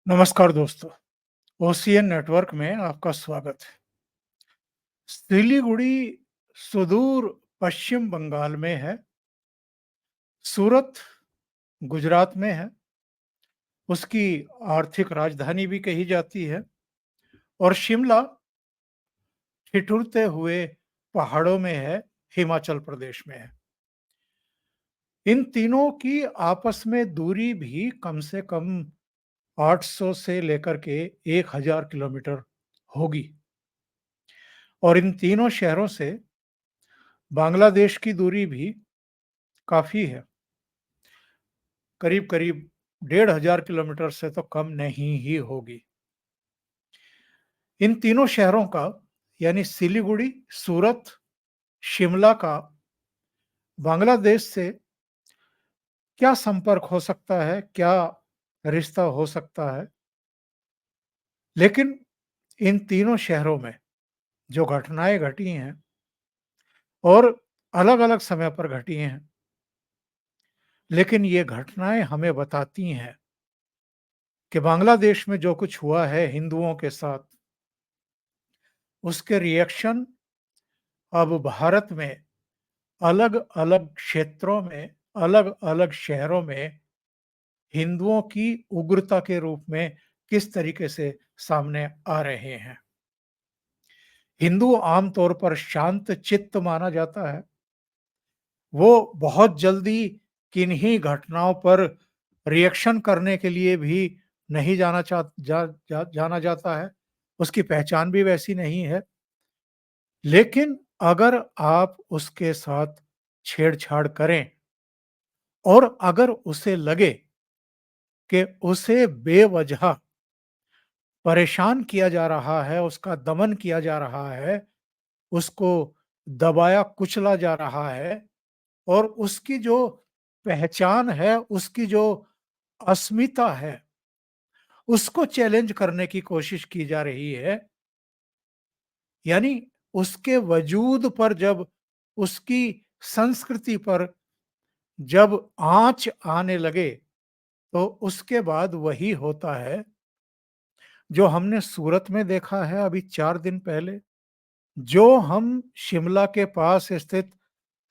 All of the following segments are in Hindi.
नमस्कार दोस्तों, ओशियन नेटवर्क में आपका स्वागत है। सिलीगुड़ी सुदूर पश्चिम बंगाल में है, सूरत गुजरात में है, उसकी आर्थिक राजधानी भी कही जाती है और शिमला ठिठुरते हुए पहाड़ों में है, हिमाचल प्रदेश में है। इन तीनों की आपस में दूरी भी कम से कम 800 से लेकर के 1000 किलोमीटर होगी और इन तीनों शहरों से बांग्लादेश की दूरी भी काफ़ी है, करीब-करीब 1500 किलोमीटर से तो कम नहीं ही होगी। इन तीनों शहरों का यानी सिलीगुड़ी, सूरत, शिमला का बांग्लादेश से क्या संपर्क हो सकता है, क्या रिश्ता हो सकता है? लेकिन इन तीनों शहरों में जो घटनाएँ घटी हैं और अलग-अलग समय पर घटी हैं, लेकिन ये घटनाएँ हमें बताती हैं कि बांग्लादेश में जो कुछ हुआ है हिंदुओं के साथ, उसके रिएक्शन अब भारत में अलग-अलग क्षेत्रों में, अलग-अलग शहरों में हिंदुओं की उग्रता के रूप में किस तरीके से सामने आ रहे हैं। हिंदू आम तौर पर शांत चित्त माना जाता है। वो बहुत जल्दी किन्हीं घटनाओं पर रिएक्शन करने के लिए भी नहीं जाना चाह जा जा जाना जाता है। उसकी पहचान भी वैसी नहीं है। लेकिन अगर आप उसके साथ छेड़छाड़ करें और अगर उसे लगे कि उसे बेवजह परेशान किया जा रहा है, उसका दमन किया जा रहा है, उसको दबाया कुचला जा रहा है और उसकी जो पहचान है, उसकी जो अस्मिता है, उसको चैलेंज करने की कोशिश की जा रही है, यानी उसके वजूद पर जब उसकी संस्कृति पर जब आँच आने लगे, तो उसके बाद वही होता है जो हमने सूरत में देखा है अभी 4 दिन पहले, जो हम शिमला के पास स्थित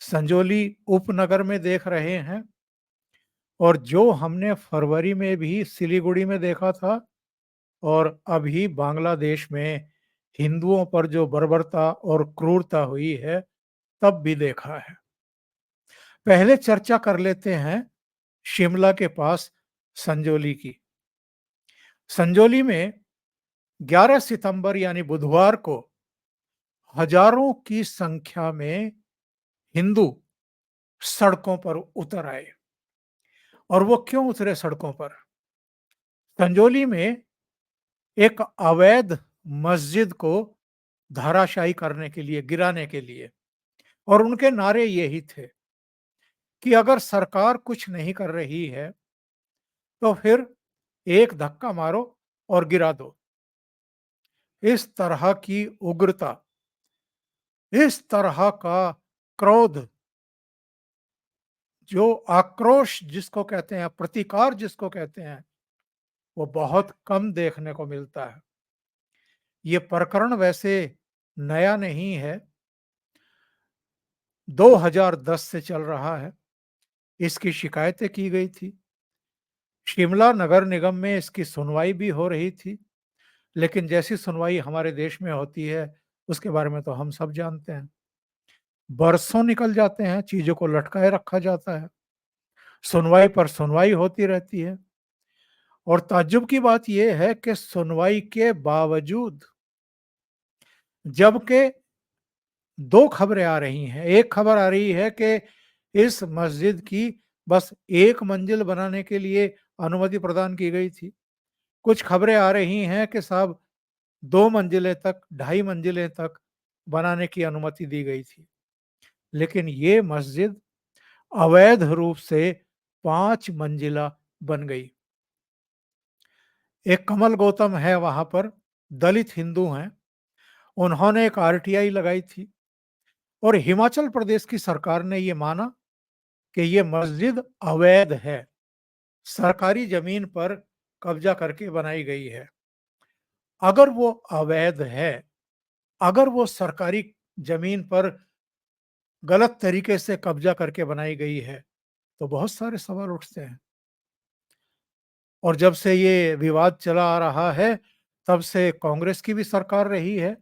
संजौली उपनगर में देख रहे हैं और जो हमने फरवरी में भी सिलीगुड़ी में देखा था और अभी बांग्लादेश में हिंदुओं पर जो बर्बरता और क्रूरता हुई है, तब भी देखा है। पहले चर्चा कर लेते हैं शिमला के पास संजौली की। संजौली में 11 सितंबर यानी बुधवार को हजारों की संख्या में हिंदू सड़कों पर उतर आए और वो क्यों उतरे सड़कों पर? संजौली में एक अवैध मस्जिद को धराशायी करने के लिए, गिराने के लिए और उनके नारे यही थे कि अगर सरकार कुछ नहीं कर रही है, तो फिर एक धक्का मारो और गिरा दो। इस तरह की उग्रता, इस तरह का क्रोध, जो आक्रोश जिसको कहते हैं, प्रतिकार जिसको कहते हैं, वो बहुत कम देखने को मिलता है। ये प्रकरण वैसे नया नहीं है, 2010 से चल रहा है। इसकी शिकायतें की गई थी। शिमला नगर निगम में इसकी सुनवाई भी हो रही थी, लेकिन जैसी सुनवाई हमारे देश में होती है, उसके बारे में तो हम सब जानते हैं। बरसों निकल जाते हैं, चीज़ों को लटकाए रखा जाता है, सुनवाई पर सुनवाई होती रहती है और ताज्जुब की बात ये है कि सुनवाई के बावजूद जबकि 2 खबरें आ रही हैं। एक खबर आ रही है कि इस मस्जिद की बस 1 मंजिल बनाने के लिए अनुमति प्रदान की गई थी। कुछ खबरें आ रही हैं कि साहब 2 मंजिलें तक, ढाई मंजिलें तक बनाने की अनुमति दी गई थी। लेकिन ये मस्जिद अवैध रूप से 5 मंजिला बन गई। एक कमल गौतम है वहाँ पर, दलित हिंदू हैं, उन्होंने एक आरटीआई लगाई थी और हिमाचल प्रदेश की सरकार ने ये माना कि ये मस्जिद अवैध है। सरकारी ज़मीन पर कब्जा करके बनाई गई है। अगर वो अवैध है, अगर वो सरकारी जमीन पर गलत तरीके से कब्जा करके बनाई गई है, तो बहुत सारे सवाल उठते हैं। और जब से ये विवाद चला आ रहा है, तब से कांग्रेस की भी सरकार रही है,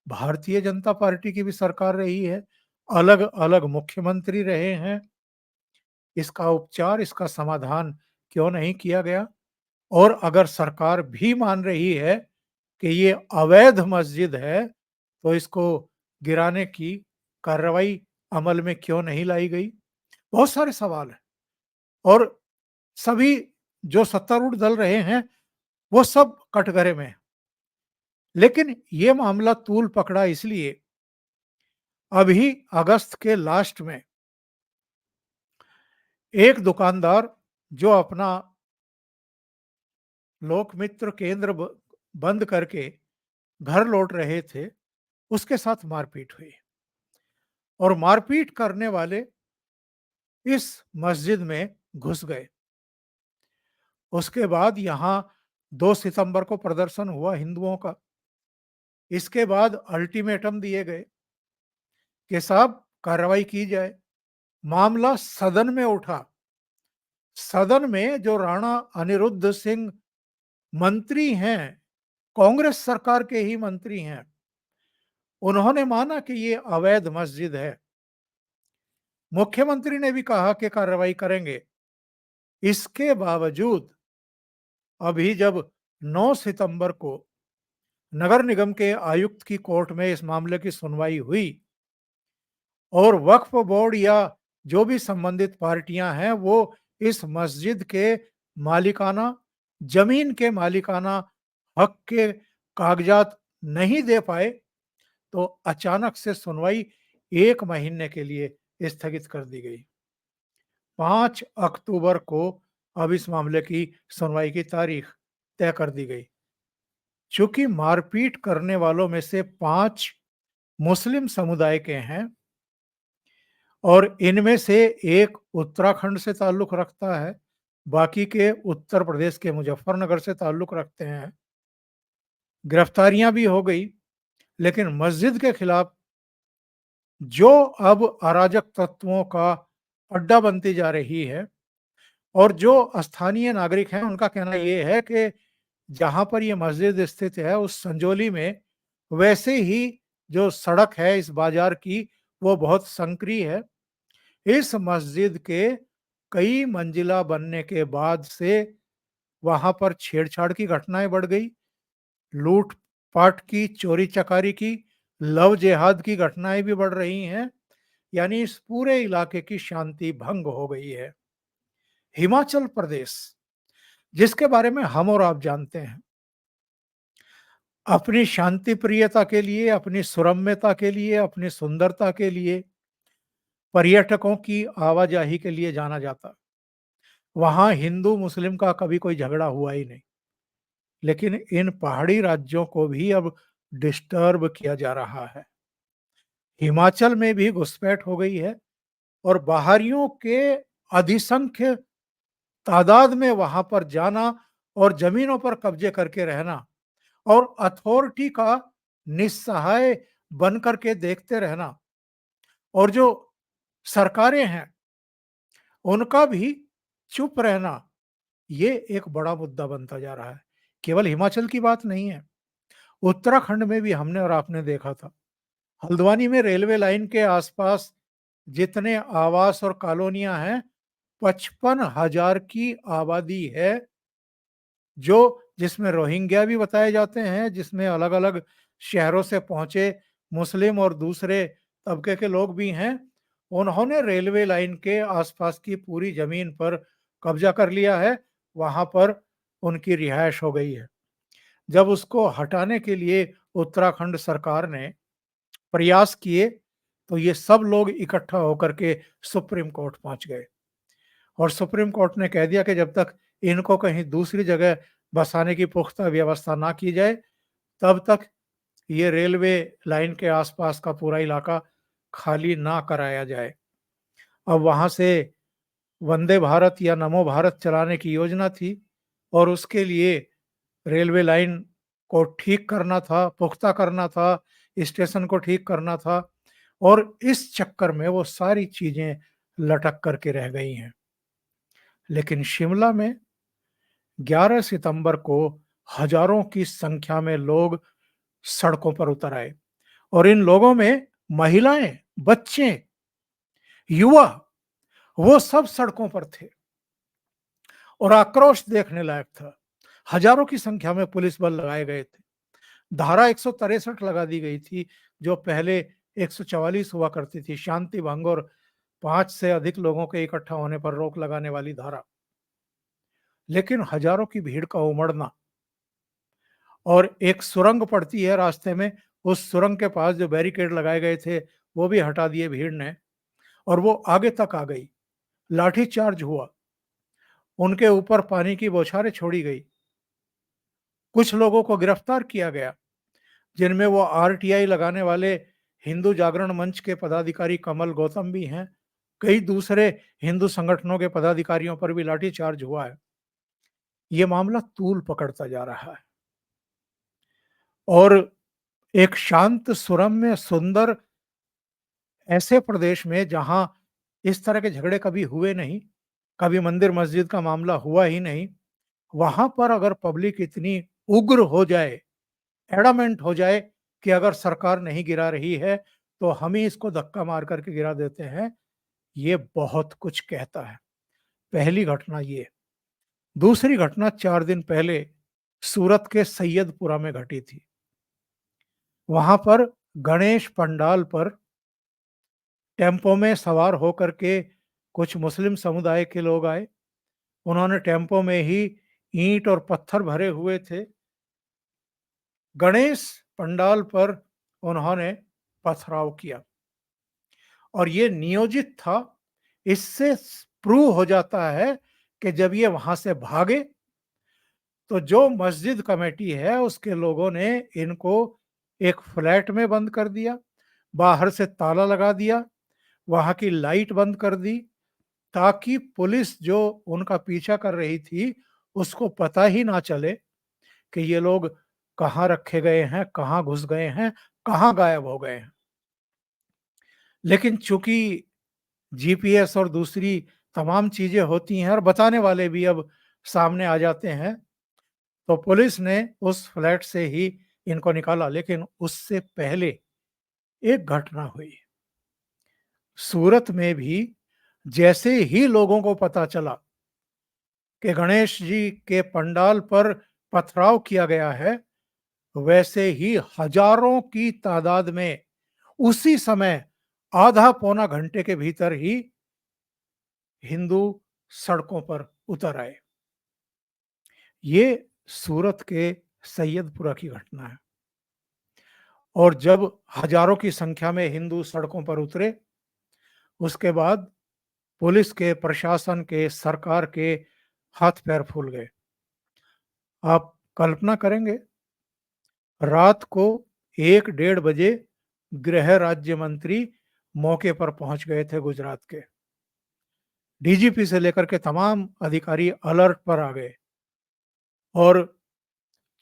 भारतीय जनता पार्टी की भी सरकार रही है, अलग-अलग मुख्यमंत्री रहे हैं। इसका उपचार, इसका समाधान क्यों नहीं किया गया? और अगर सरकार भी मान रही है कि ये अवैध मस्जिद है, तो इसको गिराने की कार्रवाई अमल में क्यों नहीं लाई गई? बहुत सारे सवाल हैं और सभी जो सत्तारूढ़ दल रहे हैं, वो सब कटघरे में हैं। लेकिन ये मामला तूल पकड़ा इसलिए, अभी अगस्त के लास्ट में एक दुकानदार जो अपना लोकमित्र केंद्र बंद करके घर लौट रहे थे, उसके साथ मारपीट हुई और मारपीट करने वाले इस मस्जिद में घुस गए। उसके बाद यहाँ 2 सितंबर को प्रदर्शन हुआ हिंदुओं का। इसके बाद अल्टीमेटम दिए गए कि साहब कार्रवाई की जाए। मामला सदन में उठा। सदन में जो राणा अनिरुद्ध सिंह मंत्री हैं, कांग्रेस सरकार के ही मंत्री हैं, उन्होंने माना कि ये अवैध मस्जिद है। मुख्यमंत्री ने भी कहा कि कार्रवाई करेंगे। इसके बावजूद अभी जब 9 सितंबर को नगर निगम के आयुक्त की कोर्ट में इस मामले की सुनवाई हुई और वक्फ बोर्ड या जो भी संबंधित पार्टियां हैं, वो इस मस्जिद के मालिकाना, जमीन के मालिकाना हक के कागजात नहीं दे पाए, तो अचानक से सुनवाई 1 महीने के लिए स्थगित कर दी गई। 5 अक्टूबर को अब इस मामले की सुनवाई की तारीख तय कर दी गई। चूंकि मारपीट करने वालों में से 5 मुस्लिम समुदाय के हैं और इनमें से एक उत्तराखंड से ताल्लुक रखता है, बाकी के उत्तर प्रदेश के मुजफ्फरनगर से ताल्लुक रखते हैं। गिरफ्तारियां भी हो गई, लेकिन मस्जिद के खिलाफ जो अब अराजक तत्वों का अड्डा बनती जा रही है और जो स्थानीय नागरिक हैं, उनका कहना ये है कि जहां पर ये मस्जिद स्थित है, उस संजौली में वैसे ही जो सड़क है इस बाजार की, वो बहुत संकरी है। इस मस्जिद के कई मंजिला बनने के बाद से वहां पर छेड़छाड़ की घटनाएं बढ़ गई, लूट-पाट की, चोरी-चकारी की, लव जिहाद की घटनाएं भी बढ़ रही हैं। यानी इस पूरे इलाके की शांति भंग हो गई है। हिमाचल प्रदेश, जिसके बारे में हम और आप जानते हैं, अपनी शांति प्रियता के लिए, अपनी सुरम्यता के लिए, अपनी सुंदरता के लिए, पर्यटकों की आवाजाही के लिए जाना जाता। वहाँ हिंदू-मुस्लिम का कभी कोई झगड़ा हुआ ही नहीं। लेकिन इन पहाड़ी राज्यों को भी अब डिस्टर्ब किया जा रहा है। हिमाचल में भी घुसपैठ हो गई है और बाहरियों के अधिसंख्य तादाद में वहां पर जाना और जमीनों पर कब्जे करके रहना और अथॉरिटी का निस्सहाय बन करके देखते रहना और जो सरकारें हैं उनका भी चुप रहना, ये एक बड़ा मुद्दा बनता जा रहा है। केवल हिमाचल की बात नहीं है, उत्तराखंड में भी हमने और आपने देखा था। हल्द्वानी में रेलवे लाइन के आसपास जितने आवास और कॉलोनियां हैं, 55,000 की आबादी है, जो जिसमें रोहिंग्या भी बताए जाते हैं, जिसमें अलग-अलग शहरों से पहुंचे मुस्लिम और दूसरे तबके के लोग भी हैं। उन्होंने रेलवे लाइन के आसपास की पूरी जमीन पर कब्जा कर लिया है, वहां पर उनकी रिहाइश हो गई है। जब उसको हटाने के लिए उत्तराखंड सरकार ने प्रयास किए, तो ये सब लोग इकट्ठा होकर के सुप्रीम कोर्ट पहुंच गए और सुप्रीम कोर्ट ने कह दिया कि जब तक इनको कहीं दूसरी जगह बसाने की पुख्ता व्यवस्था ना की जाए, तब तक ये रेलवे लाइन के आसपास का पूरा इलाका खाली ना कराया जाए। अब वहां से वंदे भारत या नमो भारत चलाने की योजना थी, और उसके लिए रेलवे लाइन को ठीक करना था, पुख्ता करना था, स्टेशन को ठीक करना था और इस चक्कर में वो सारी चीज़ें लटक कर के रह गई हैं। लेकिन शिमला में 11 सितंबर को हज़ारों की संख्या में लोग सड़कों पर उतर आए और इन लोगों में महिलाएँ, बच्चे, युवा वो सब सड़कों पर थे और आक्रोश देखने लायक था। हज़ारों की संख्या में पुलिस बल लगाए गए थे। धारा 163 लगा दी गई थी, जो पहले 144 हुआ करती थी, शांति भंग और 5 से अधिक लोगों के इकट्ठा होने पर रोक लगाने वाली धारा। लेकिन हज़ारों की भीड़ का उमड़ना और एक सुरंग पड़ती है रास्ते में, उस सुरंग के पास जो बैरिकेड लगाए गए थे, वो भी हटा दिए भीड़ ने और वो आगे तक आ गई। लाठीचार्ज हुआ, उनके ऊपर पानी की बौछारें छोड़ी गई। कुछ लोगों को गिरफ्तार किया गया, जिनमें वो आरटीआई लगाने वाले हिंदू जागरण मंच के पदाधिकारी कमल गौतम भी हैं। कई दूसरे हिंदू संगठनों के पदाधिकारियों पर भी लाठीचार्ज हुआ है। ये मामला तूल पकड़ता जा रहा है और एक शांत, सुरम्य, सुंदर ऐसे प्रदेश में जहां इस तरह के झगड़े कभी हुए नहीं, कभी मंदिर मस्जिद का मामला हुआ ही नहीं, वहां पर अगर पब्लिक इतनी उग्र हो जाए, एडामेंट हो जाए कि अगर सरकार नहीं गिरा रही है तो हम ही इसको धक्का मार करके गिरा देते हैं, ये बहुत कुछ कहता है। पहली घटना ये। दूसरी घटना 4 दिन पहले सूरत के सैयदपुरा में घटी थी। वहां पर गणेश पंडाल पर टेम्पो में सवार होकर के कुछ मुस्लिम समुदाय के लोग आए। उन्होंने टेम्पो में ही ईंट और पत्थर भरे हुए थे। गणेश पंडाल पर उन्होंने पथराव किया और ये नियोजित था। इससे प्रूव हो जाता है कि जब ये वहां से भागे तो जो मस्जिद कमेटी है उसके लोगों ने इनको एक फ्लैट में बंद कर दिया, बाहर से ताला लगा दिया, वहां की लाइट बंद कर दी ताकि पुलिस जो उनका पीछा कर रही थी उसको पता ही ना चले कि ये लोग कहाँ रखे गए हैं, कहाँ घुस गए हैं, कहाँ गायब हो गए हैं। लेकिन चूंकि जीपीएस और दूसरी तमाम चीजें होती हैं और बताने वाले भी अब सामने आ जाते हैं, तो पुलिस ने उस फ्लैट से ही इनको निकाला। लेकिन उससे पहले एक घटना हुई। सूरत में भी जैसे ही लोगों को पता चला कि गणेश जी के पंडाल पर पथराव किया गया है, वैसे ही हजारों की तादाद में उसी समय आधा पौना घंटे के भीतर ही हिंदू सड़कों पर उतर आए। ये सूरत के सैयदपुरा की घटना है और जब हजारों की संख्या में हिंदू सड़कों पर उतरे, उसके बाद पुलिस के, प्रशासन के, सरकार के हाथ पैर फूल गए। आप कल्पना करेंगे, रात को 1 डेढ़ बजे गृह राज्य मंत्री मौके पर पहुंच गए थे गुजरात के। डीजीपी से लेकर के तमाम अधिकारी अलर्ट पर आ गए और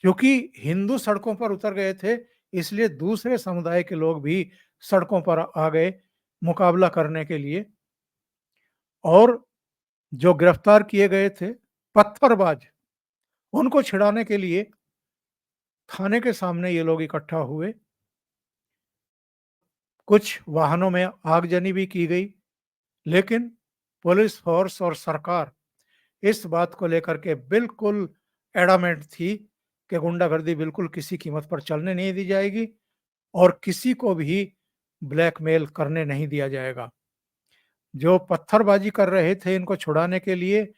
क्योंकि हिंदू सड़कों पर उतर गए थे, इसलिए दूसरे समुदाय के लोग भी सड़कों पर आ गए मुकाबला करने के लिए। और जो गिरफ्तार किए गए थे पत्थरबाज, उनको छिड़ाने के लिए थाने के सामने ये लोग इकट्ठा हुए। कुछ वाहनों में आगजनी भी की गई, लेकिन पुलिस फोर्स और सरकार इस बात को लेकर के बिल्कुल एडामेंट थी कि गुंडागर्दी बिल्कुल किसी कीमत पर चलने नहीं दी जाएगी और किसी को भी ब्लैकमेल करने नहीं दिया जाएगा। जो पत्थरबाजी कर रहे थे इनको छुड़ाने के लिए,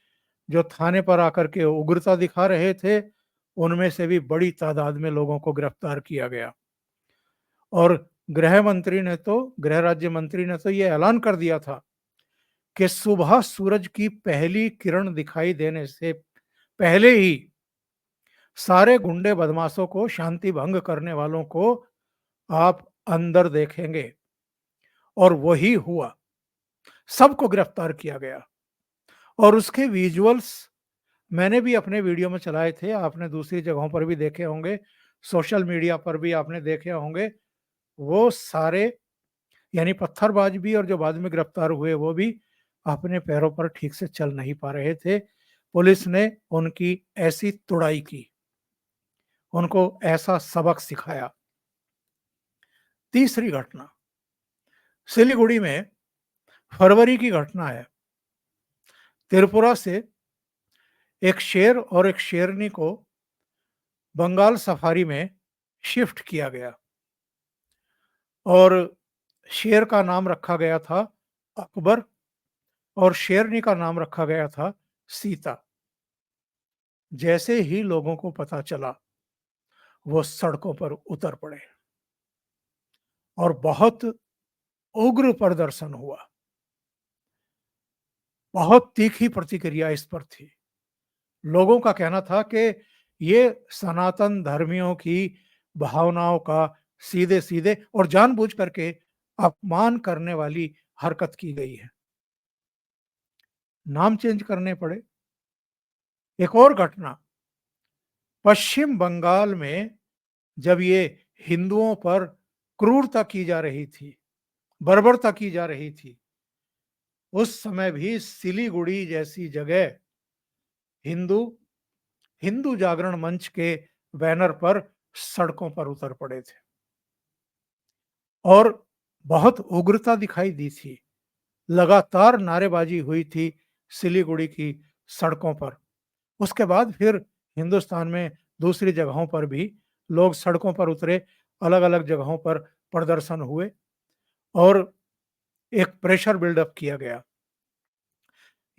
जो थाने पर आकर के उग्रता दिखा रहे थे, उनमें से भी बड़ी तादाद में लोगों को गिरफ्तार किया गया। और गृह राज्य मंत्री ने तो ये ऐलान कर दिया था कि सुबह सूरज की पहली किरण दिखाई देने से पहले ही सारे गुंडे बदमाशों को, शांति भंग करने वालों को आप अंदर देखेंगे। और वही हुआ, सबको गिरफ्तार किया गया और उसके विजुअल्स मैंने भी अपने वीडियो में चलाए थे, आपने दूसरी जगहों पर भी देखे होंगे, सोशल मीडिया पर भी आपने देखे होंगे। वो सारे यानी पत्थरबाज भी और जो बाद में गिरफ्तार हुए वो भी अपने पैरों पर ठीक से चल नहीं पा रहे थे। पुलिस ने उनकी ऐसी तुड़ाई की, उनको ऐसा सबक सिखाया। तीसरी घटना सिलीगुड़ी में फरवरी की घटना है। त्रिपुरा से एक शेर और एक शेरनी को बंगाल सफारी में शिफ्ट किया गया और शेर का नाम रखा गया था अकबर और शेरनी का नाम रखा गया था सीता। जैसे ही लोगों को पता चला, वो सड़कों पर उतर पड़े और बहुत उग्र प्रदर्शन हुआ। बहुत तीखी प्रतिक्रिया इस पर थी। लोगों का कहना था कि ये सनातन धर्मियों की भावनाओं का सीधे-सीधे और जानबूझ करके अपमान करने वाली हरकत की गई है। नाम चेंज करने पड़े। एक और घटना पश्चिम बंगाल में जब ये हिंदुओं पर क्रूरता की जा रही थी, बर्बरता की जा रही थी, उस समय भी सिलीगुड़ी जैसी जगह हिंदू हिंदू जागरण मंच के बैनर पर सड़कों पर उतर पड़े थे और बहुत उग्रता दिखाई दी थी। लगातार नारेबाजी हुई थी सिलीगुड़ी की सड़कों पर। उसके बाद फिर हिंदुस्तान में दूसरी जगहों पर भी लोग सड़कों पर उतरे, अलग-अलग जगहों पर प्रदर्शन हुए और एक प्रेशर बिल्डअप किया गया।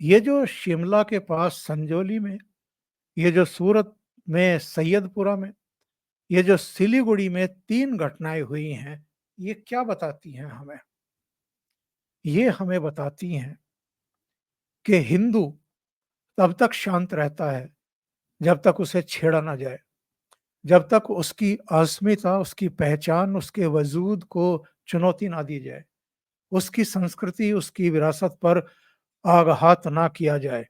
ये जो शिमला के पास संजौली में, ये जो सूरत में सैयदपुरा में, ये जो सिलीगुड़ी में 3 घटनाएँ हुई हैं, ये क्या बताती हैं हमें? ये हमें बताती हैं कि हिंदू तब तक शांत रहता है, जब तक उसे छेड़ा ना जाए, जब तक उसकी अस्मिता, उसकी पहचान, उसके वजूद को चुनौती ना दी जाए, उसकी संस्कृति, उसकी विरासत पर आघात ना किया जाए।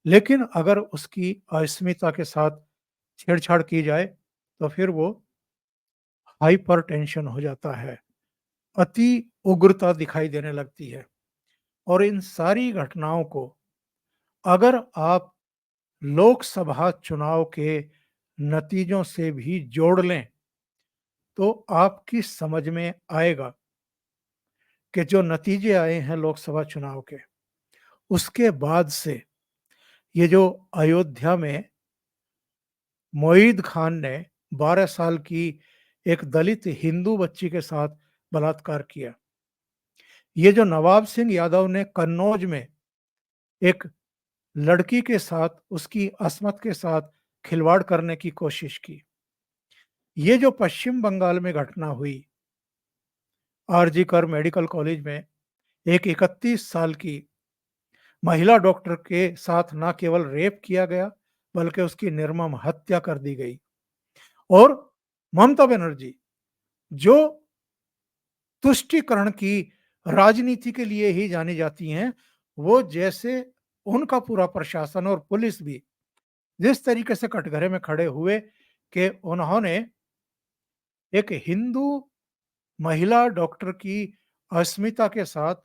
लेकिन अगर उसकी अस्मिता के साथ छेड़छाड़ की जाए, तो फिर वो हाइपर टेंशन हो जाता है, अति उग्रता दिखाई देने लगती है और इन सारी घटनाओं को अगर आप लोकसभा चुनाव के नतीजों से भी जोड़ लें, तो आपकी समझ में आएगा कि जो नतीजे आए हैं लोकसभा चुनाव के, उसके बाद से ये जो अयोध्या में मोईद खान ने 12 साल की एक दलित हिंदू बच्ची के साथ बलात्कार किया। ये जो नवाब सिंह यादव ने कन्नौज में एक लड़की के साथ, उसकी अस्मत के साथ खिलवाड़ करने की कोशिश की। ये जो पश्चिम बंगाल में घटना हुई, आरजी कर मेडिकल कॉलेज में एक 31 साल की महिला डॉक्टर के साथ ना केवल रेप किया गया, बल्कि उसकी निर्मम हत्या कर दी गई। और ममता बनर्जी, जो तुष्टीकरण की राजनीति के लिए ही जानी जाती हैं, वो जैसे उनका पूरा प्रशासन और पुलिस भी जिस तरीके से कटघरे में खड़े हुए कि उन्होंने एक हिंदू महिला डॉक्टर की अस्मिता के साथ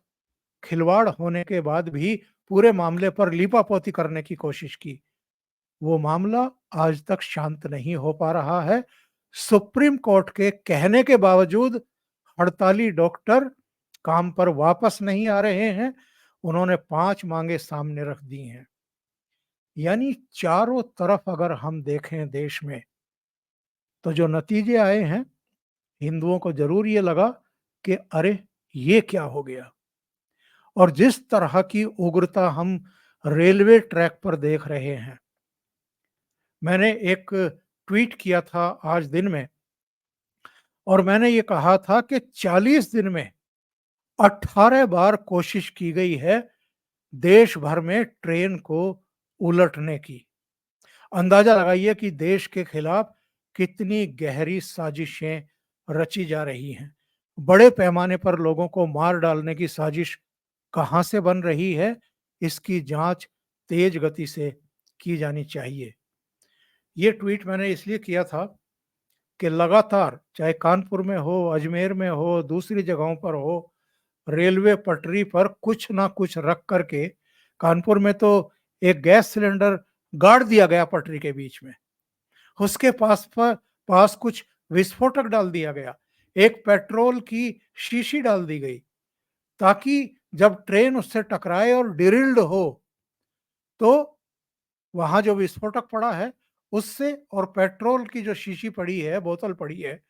खिलवाड़ होने के बाद भी पूरे मामले पर लीपापोती करने की कोशिश की। वो मामला आज तक शांत नहीं हो पा रहा है। सुप्रीम कोर्ट के कहने के बावजूद हड़ताली डॉक्टर काम पर वापस नहीं आ रहे हैं। उन्होंने 5 मांगे सामने रख दी हैं। यानी चारों तरफ अगर हम देखें देश में, तो जो नतीजे आए हैं, हिंदुओं को ज़रूर ये लगा कि अरे! ये क्या हो गया? और जिस तरह की उग्रता हम रेलवे ट्रैक पर देख रहे हैं, मैंने एक ट्वीट किया था आज दिन में और मैंने ये कहा था कि 40 दिन में 18 बार कोशिश की गई है देश भर में ट्रेन को उलटने की। अंदाजा लगाइए कि देश के खिलाफ कितनी गहरी साजिशें रची जा रही हैं। बड़े पैमाने पर लोगों को मार डालने की साजिश कहाँ से बन रही है, इसकी जांच तेज गति से की जानी चाहिए। ये ट्वीट मैंने इसलिए किया था कि लगातार चाहे कानपुर में हो, अजमेर में हो, दूसरी जगहों पर हो, रेलवे पटरी पर कुछ ना कुछ रख कर के कानपुर में तो एक गैस सिलेंडर गाड़ दिया गया पटरी के बीच में। उसके पास कुछ विस्फोटक डाल दिया गया। एक पेट्रोल की शीशी डाल दी गई ताकि जब ट्रेन उससे टकराए और डिरिल्ड हो तो वहां जो विस्फोटक पड़ा है उससे और पेट्रोल की जो शीशी पड़ी है, बोतल पड़ी है,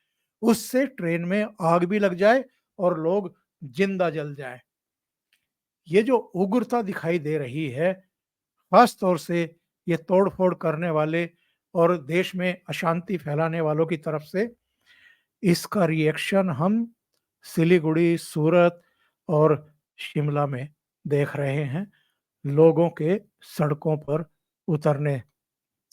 उससे ट्रेन में आग भी लग जाए और लोग जिंदा जल जाए। ये जो उग्रता दिखाई दे रही है, खास तौर से ये तोड़-फोड़ करने वाले और देश में अशांति फैलाने वालों की तरफ से, इसका रिएक्शन हम सिलीगुड़ी, सूरत और शिमला में देख रहे हैं। लोगों के सड़कों पर उतरने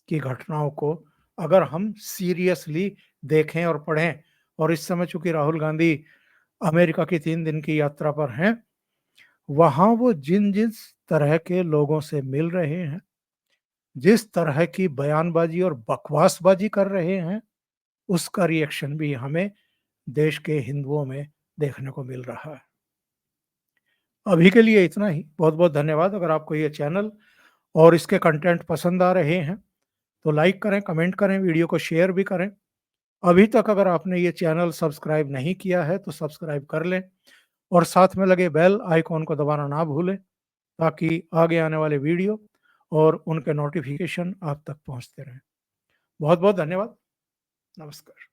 की घटनाओं को अगर हम सीरियसली देखें और पढ़ें, और इस समय चूंकि राहुल गांधी अमेरिका की 3 दिन की यात्रा पर हैं, वहां वो जिस तरह के लोगों से मिल रहे हैं, जिस तरह की बयानबाजी और बकवासबाजी कर रहे हैं, उसका रिएक्शन भी हमें देश के हिंदुओं में देखने को मिल रहा है। अभी के लिए इतना ही। बहुत-बहुत धन्यवाद। अगर आपको ये चैनल और इसके कंटेंट पसंद आ रहे हैं, तो लाइक करें, कमेंट करें, वीडियो को शेयर भी करें। अभी तक अगर आपने ये चैनल सब्सक्राइब नहीं किया है, तो सब्सक्राइब कर लें और साथ में लगे बेल आइकॉन को दबाना ना भूलें, ताकि आगे आने वाले वीडियो और उनके नोटिफिकेशन आप तक पहुंचते रहें। बहुत-बहुत धन्यवाद। नमस्कार।